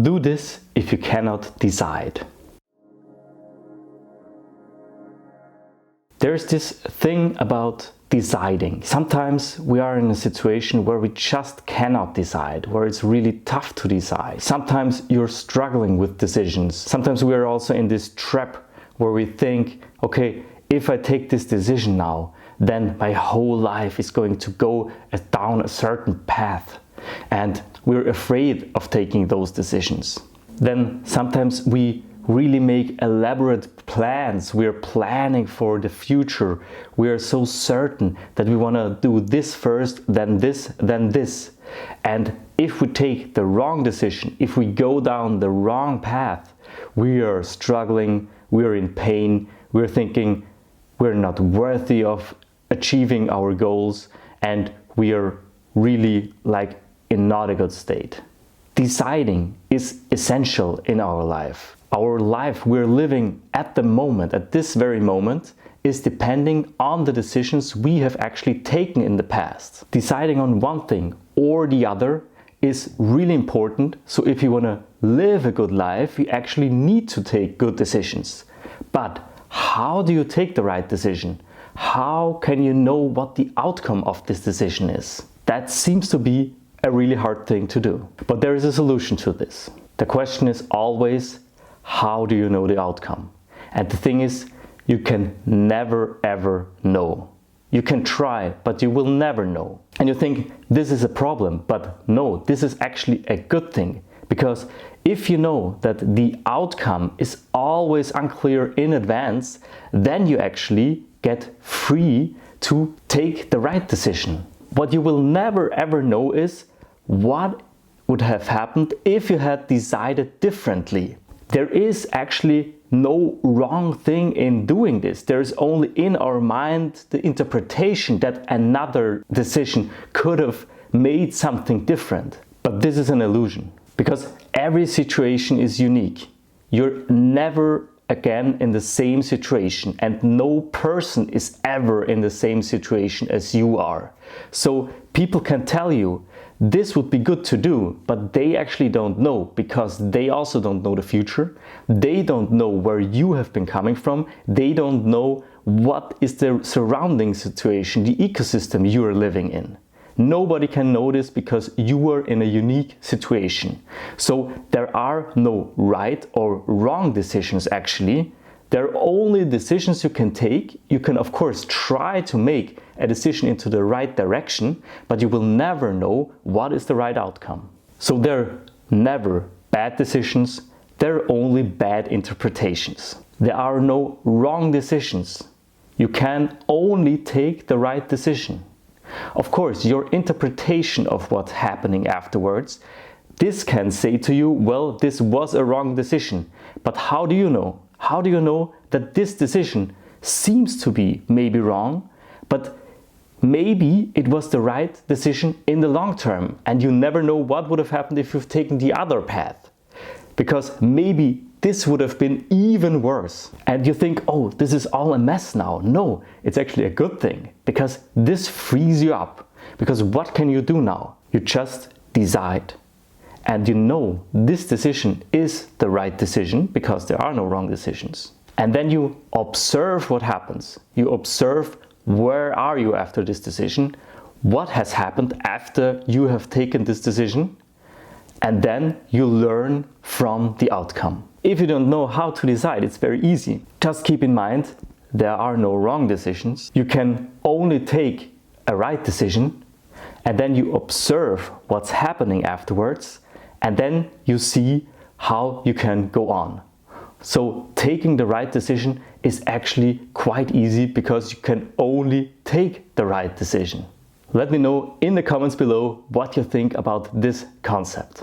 Do this if you cannot decide. There's this thing about deciding. Sometimes we are in a situation where we just cannot decide, where it's really tough to decide. Sometimes you're struggling with decisions. Sometimes we are also in this trap where we think, okay, if I take this decision now, then my whole life is going to go down a certain path. And we're afraid of taking those decisions. Then sometimes we really make elaborate plans. We're planning for the future. We are so certain that we want to do this first, then this, then this. And if we take the wrong decision, if we go down the wrong path, we are struggling, we're in pain, we're thinking we're not worthy of achieving our goals, and we are really like in not a good state. Deciding is essential in our life. Our life we're living at the moment, at this very moment, is depending on the decisions we have actually taken in the past. Deciding on one thing or the other is really important. So if you want to live a good life, you actually need to take good decisions. But how do you take the right decision? How can you know what the outcome of this decision is? That seems to be a really hard thing to do. But there is a solution to this. The question is always, how do you know the outcome? And the thing is, you can never ever know. You can try, but you will never know. And you think this is a problem, but no, this is actually a good thing. Because if you know that the outcome is always unclear in advance, then you actually get free to take the right decision. What you will never ever know is what would have happened if you had decided differently. There is actually no wrong thing in doing this. There is only in our mind the interpretation that another decision could have made something different. But this is an illusion, because every situation is unique. You're never again in the same situation, and no person is ever in the same situation as you are. So people can tell you this would be good to do, but they actually don't know, because they also don't know the future. They don't know where you have been coming from. They don't know what is the surrounding situation, the ecosystem you are living in. Nobody can know this because you are in a unique situation. So there are no right or wrong decisions actually. There are only decisions you can take. You can of course try to make a decision into the right direction, but you will never know what is the right outcome. So there are never bad decisions, there are only bad interpretations. There are no wrong decisions. You can only take the right decision. Of course, your interpretation of what's happening afterwards, this can say to you, well, this was a wrong decision. But how do you know? How do you know that this decision seems to be maybe wrong, but maybe it was the right decision in the long term, and you never know what would have happened if you've taken the other path? Because maybe this would have been even worse. And you think, oh, this is all a mess now. No, it's actually a good thing, because this frees you up. Because what can you do now? You just decide. And you know this decision is the right decision, because there are no wrong decisions. And then you observe what happens. You observe where are you after this decision, what has happened after you have taken this decision, and then you learn from the outcome. If you don't know how to decide, it's very easy. Just keep in mind, there are no wrong decisions. You can only take a right decision, and then you observe what's happening afterwards, and then you see how you can go on. So taking the right decision is actually quite easy, because you can only take the right decision. Let me know in the comments below what you think about this concept.